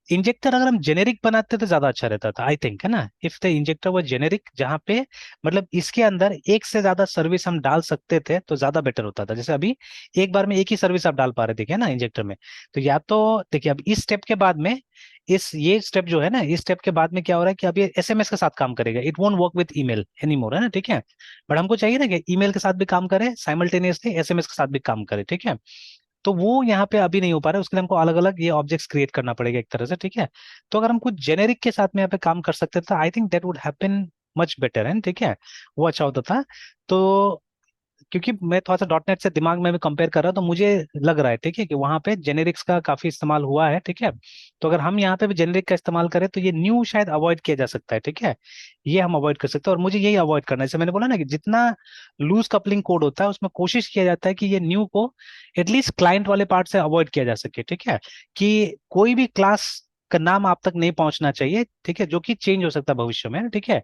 इंजेक्टर अगर हम जेनेरिक बनाते तो ज्यादा अच्छा रहता था, आई थिंक, है ना। इफ द इंजेक्टर वो जेनेरिक, जहाँ पे मतलब इसके अंदर एक से ज्यादा सर्विस हम डाल सकते थे तो ज्यादा बेटर होता था। जैसे अभी एक बार में एक ही सर्विस आप डाल पा रहे थे ना इंजेक्टर में। तो या तो देखिए, अब इस स्टेप के बाद में इस ये स्टेप जो है ना, इस स्टेप के बाद में क्या हो रहा है कि अब ये एसएमएस के साथ काम करेगा, it won't work with email any more, है ना, ठीक है। बट हमको चाहिए ना कि ईमेल के साथ भी काम करे साइमल्टेनियसली, एसएमएस के साथ भी काम करे, ठीक है। तो वो यहाँ पे अभी नहीं हो पा रहा है, उसके लिए हमको अलग अलग ये ऑब्जेक्ट्स क्रिएट करना पड़ेगा एक तरह से, ठीक है। तो अगर हम कुछ जेनेरिक के साथ में यहाँ पे काम कर सकते थे, I think that would happen much better, है, ठीक है, वो अच्छा होता था। तो क्योंकि मैं थोड़ा सा डॉट नेट से दिमाग में भी कंपेयर कर रहा हूं, तो मुझे लग रहा है, ठीक है, कि वहां पे जेनेरिक्स का काफी इस्तेमाल हुआ है, ठीक है। तो अगर हम यहाँ पे भी जेनेरिक का इस्तेमाल करें तो ये न्यू शायद अवॉइड किया जा सकता है, ठीक है। ये हम अवॉइड कर सकते हैं, और मुझे यही अवॉइड करना है, जैसे मैंने बोला ना कि जितना लूज कपलिंग कोड होता है उसमें कोशिश किया जाता है कि ये न्यू को एटलीस्ट क्लाइंट वाले पार्ट से अवॉइड किया जा सके, ठीक है। कि कोई भी क्लास का नाम आप तक नहीं पहुंचना चाहिए, ठीक है, जो कि चेंज हो सकता है भविष्य में, ठीक है।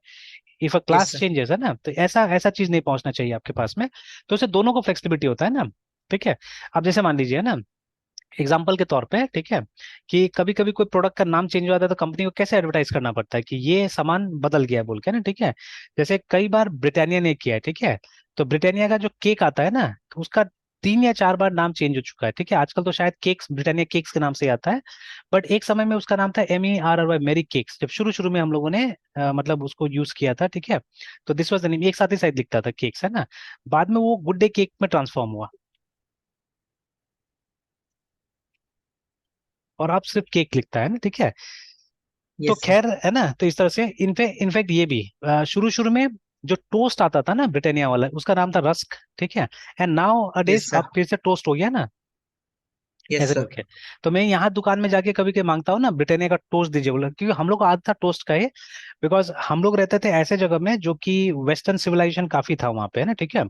If a yes class sir. Changes, है ना, तो ऐसा ऐसा चीज नहीं पहुंचना चाहिए आपके पास में। तो उससे दोनों को फ्लेक्सिबिलिटी होता है ना, ठीक है। अब जैसे मान लीजिए ना, एग्जाम्पल के तौर पे, ठीक है, कि कभी कभी कोई प्रोडक्ट का नाम चेंज हो जाता है तो कंपनी को कैसे एडवर्टाइज करना पड़ता है कि ये सामान बदल गया है बोल के ना, ठीक है। जैसे कई बार ब्रिटानिया ने किया है, ठीक है। तो ब्रिटानिया का जो केक आता है ना, तो उसका 3 या 4 बार नाम चेंज हो चुका है, ठीक है। आजकल तो शायद केक्स ब्रिटानिया केक्स के नाम से ही आता है, बट एक समय में उसका नाम था MERRY, मेरी केक्स, जब शुरू शुरू में हम लोगों ने मतलब उसको यूज किया था, ठीक है। तो दिस वाज द नेम, एक साथ ही शायद लिखता था केक्स, है ना। बाद में वो गुड डे केक में ट्रांसफॉर्म हुआ। और अब सिर्फ केक लिखता है ना, ठीक है। तो यस सर। खैर है ना, तो इस तरह से इनफैक्ट ये भी शुरू शुरू में जो टोस्ट आता था ना ब्रिटानिया वाला, उसका नाम था रस्क, ठीक है। एंड नाउ यस अडेज सर। अब फिर से टोस्ट हो गया ना, यस ऐसे सर। करके। तो मैं यहाँ दुकान में जाके कभी कभी मांगता हूँ ना, ब्रिटानिया का टोस्ट दीजिए बोला, क्योंकि हम लोग को आदत था टोस्ट का ये। बिकॉज हम लोग रहते थे ऐसे जगह में जो कि वेस्टर्न सिविलाइजेशन काफी था वहाँ पे, है ना, ठीक है।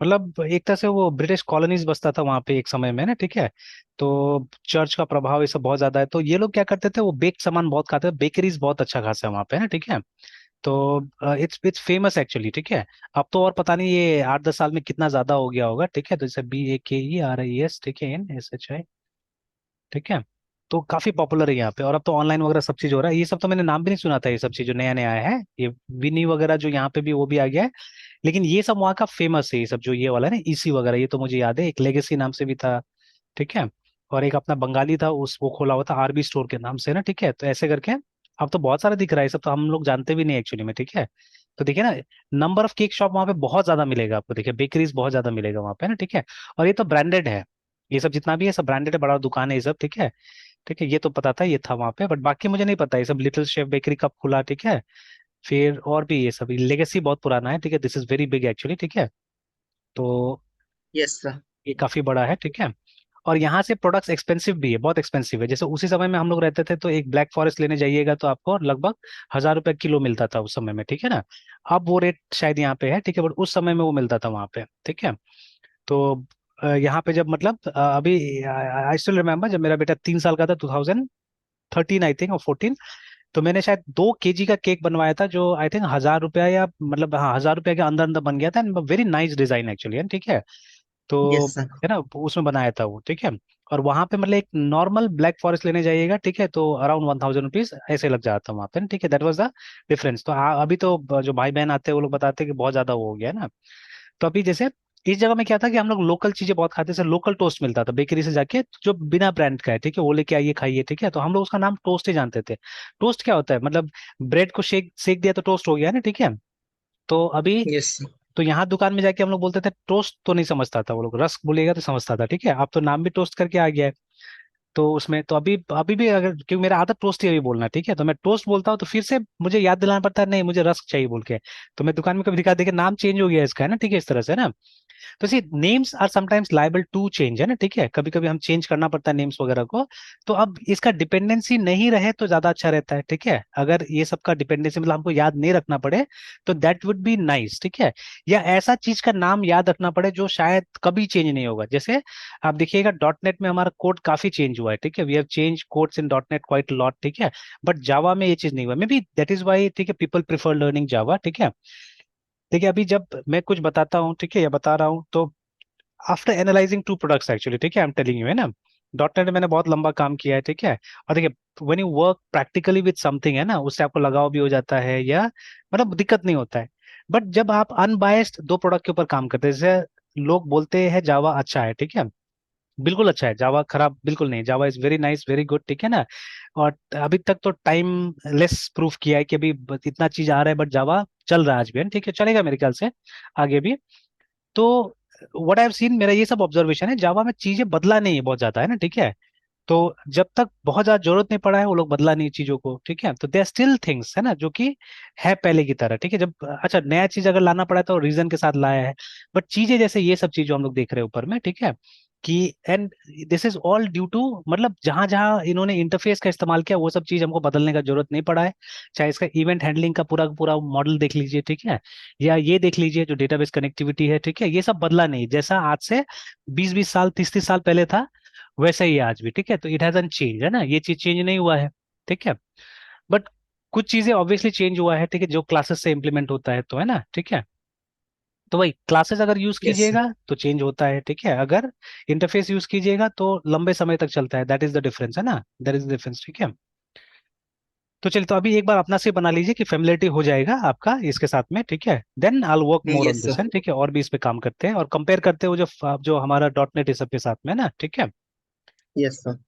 मतलब एक तरह से वो ब्रिटिश कॉलोनीज बसता था वहाँ पे एक समय में ना, ठीक है। तो चर्च का प्रभाव ये सब बहुत ज्यादा है, तो ये लोग क्या करते थे, वो बेक्ड सामान बहुत खाते थे, बेकरीज बहुत अच्छा खासा है वहाँ पे ना, ठीक है। तो इट्स फेमस एक्चुअली, ठीक है। अब तो और पता नहीं ये 8-10 साल में कितना ज्यादा हो गया होगा, ठीक है। तो जैसे BAKERIES, ठीक है, NSHI, ठीक है। तो काफी पॉपुलर है यहाँ पे, और अब तो ऑनलाइन वगैरह सब चीज हो रहा है। ये सब तो मैंने नाम भी नहीं सुना था, ये सब चीज जो नया नया आया है, ये विनी वगैरह जो यहाँ पे भी वो भी आ गया है। लेकिन ये सब वहाँ का फेमस है, ये सब जो ये वाला है ना, EC वगैरह, ये तो मुझे याद है, एक लेगेसी नाम से भी था, ठीक है। और एक अपना बंगाली था, उस वो खोला हुआ था RB स्टोर के नाम से ना, ठीक है। तो ऐसे करके अब तो बहुत सारा दिख रहा है, ये सब तो हम लोग जानते भी नहीं एक्चुअली में, ठीक है। तो देखिए ना, नंबर ऑफ केक शॉप वहाँ पे बहुत ज्यादा मिलेगा आपको, देखिए बेकरीज बहुत ज्यादा मिलेगा वहाँ पे ना, ठीक है। और ये तो ब्रांडेड है, ये सब जितना भी है सब ब्रांडेड है, बड़ा दुकान है ये सब, ठीक है। ठीक है, ये तो पता था ये था वहाँ पे, बट बाकी मुझे नहीं पता ये सब, लिटिल शेफ बेकरी कब खुला, ठीक है। फिर और भी ये सब लेगेसी बहुत पुराना है, ठीक है, this is very big actually, ठीक है। तो यस सर। ये काफी बड़ा है, ठीक है। और यहाँ से प्रोडक्ट्स एक्सपेंसिव भी है, बहुत एक्सपेंसिव है। जैसे उसी समय में हम लोग रहते थे तो एक ब्लैक फॉरेस्ट लेने जाइएगा तो आपको लगभग 1,000 रुपए किलो मिलता था उस समय में, ठीक है ना। अब वो रेट शायद यहाँ पे है, ठीक है, बट उस समय में वो मिलता था वहाँ पे, ठीक है। तो यहाँ पे जब मतलब अभी आई स्टिल रिमेम्बर जब मेरा बेटा 3 साल का था, 2013 आई थिंक और 14, तो मैंने शायद 2 kg का केक बनवाया था, जो आई थिंक 1,000 रुपया या मतलब हाँ 1,000 रुपया के अंदर अंदर बन गया था। वेरी नाइस डिजाइन एक्चुअली, ठीक है। तो यस सर। है ना, उसमें बनाया था वो, ठीक है। और वहां पे मतलब एक नॉर्मल ब्लैक फॉरेस्ट लेने जाइएगा, ठीक है, तो अराउंड 1,000 रुपीज ऐसे लग जाता है वहाँ पे, ठीक है। That was the difference. तो अभी तो जो भाई बहन आते हैं वो लोग बताते हैं कि बहुत ज्यादा वो हो गया है ना। तो अभी जैसे इस जगह में क्या था कि हम लोग लोकल चीजें बहुत खाते थे, जैसे लोकल टोस्ट मिलता था बेकरी से जाके, जो बिना ब्रांड का है, ठीक है, वो लेके आइए खाइए, ठीक है। तो हम लोग उसका नाम टोस्ट ही जानते थे। टोस्ट क्या होता है, मतलब ब्रेड को शेक सेक दिया तो टोस्ट हो गया ना, ठीक है। तो अभी यस सर। तो यहाँ दुकान में जाके हम लोग बोलते थे टोस्ट, तो नहीं समझता था वो लोग, रस्क बोलेगा तो समझता था, ठीक है। अब तो नाम भी टोस्ट करके आ गया है। तो उसमें तो अभी अभी भी अगर, क्योंकि मेरा आदत टोस्ट ही अभी बोलना, ठीक है, तो मैं टोस्ट बोलता हूँ तो फिर से मुझे याद दिलाना पड़ता है, नहीं मुझे रस्क चाहिए बोल के। तो मैं दुकान में कभी दिखा, देखे नाम चेंज हो गया है इसका, है ना, ठीक है, इस तरह से ना। तो C names are sometimes liable to change, है ना, ठीक है, कभी कभी हम चेंज करना पड़ता है नेम्स वगैरह को। तो अब इसका डिपेंडेंसी नहीं रहे तो ज्यादा अच्छा रहता है, ठीक है। अगर ये सब का डिपेंडेंसी मतलब हमको याद नहीं रखना पड़े तो दैट वुड बी नाइस, ठीक है। या ऐसा चीज का नाम याद रखना पड़े जो शायद कभी चेंज नहीं होगा। जैसे आप देखिएगा .NET में हमारा कोड काफी चेंज हुआ है, ठीक है, we have change codes in .NET quite lot, ठीक है। बट जावा में ये चीज नहीं हुआ, maybe that is why, ठीक है, पीपल प्रिफर लर्निंग जावा, ठीक है। देखिए अभी जब मैं कुछ बताता हूँ, ठीक है, या बता रहा हूँ, तो after analysing two products actually, ठीक है, आई एम टेलिंग यू, है ना। .NET में मैंने बहुत लंबा काम किया है, ठीक है। और देखिए when you work practically with something, है ना, उससे आपको लगाव भी हो जाता है, या मतलब दिक्कत नहीं होता है। बट जब आप अनबायस्ड दो प्रोडक्ट के ऊपर काम करते हैं, जैसे लोग बोलते हैं जावा अच्छा है, ठीक है, बिल्कुल अच्छा है, जावा खराब बिल्कुल नहीं, Java is very nice very good, ठीक है ना। और अभी तक तो टाइम लेस प्रूफ किया है कि अभी इतना चीज आ रहा है, बट जावा चल रहा है आज भी, है ना? ठीक है, चलेगा मेरे ख्याल से आगे भी। तो व्हाट आई हैव सीन, मेरा ये सब ऑब्जर्वेशन है, जावा में चीजें बदला नहीं है बहुत ज्यादा, है ना, ठीक है। तो जब तक बहुत ज्यादा जरूरत नहीं पड़ा है वो लोग बदला नहीं चीजों को, ठीक है। तो दे आर स्टिल थिंग्स, है ना, जो कि है पहले की तरह, ठीक है। जब अच्छा नया चीज अगर लाना पड़ा है तो रीजन के साथ लाया है। बट चीजें जैसे ये सब चीज जो हम लोग देख रहे हैं ऊपर में, ठीक है, कि and this is all due to, मतलब जहां जहां इन्होंने इंटरफेस का इस्तेमाल किया वो सब चीज हमको बदलने का जरूरत नहीं पड़ा है। चाहे इसका इवेंट हैंडलिंग का पूरा पूरा मॉडल देख लीजिए, ठीक है, या ये देख लीजिए जो डेटाबेस कनेक्टिविटी है, ठीक है, ये सब बदला नहीं, जैसा आज से 20-20 साल 30-30 साल पहले था वैसा ही है आज भी, ठीक है। तो इट हैजंट चेंज, है ना, ये चीज चेंज नहीं हुआ है, ठीक है। बट कुछ चीजें ऑब्वियसली चेंज हुआ है, ठीक है, जो क्लासेस से इंप्लीमेंट होता है, तो है ना, ठीक है। तो भाई क्लासेस अगर यूज यस सर। कीजिएगा तो चेंज होता है, ठीक है, अगर इंटरफेस यूज कीजिएगा तो लंबे समय तक चलता है, दैट इज द डिफरेंस, है ना, दैट इज द डिफरेंस, ठीक है। तो चलिए, तो अभी एक बार अपना से बना लीजिए कि फेमिलियरिटी हो जाएगा आपका इसके साथ में, ठीक है। Then I work more on yes this, sir. है ठीक है, और भी इस पे काम करते हैं और कंपेयर करते हैं वो जो जो हमारा .NET इस सब के साथ में ना, ठीक है। Yes sir.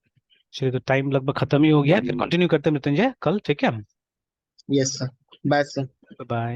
चलिए, तो टाइम लगभग खत्म ही हो गया है, फिर कंटिन्यू करते हैं मृत्युंजय कल, ठीक है। Yes sir. Bye sir. Bye.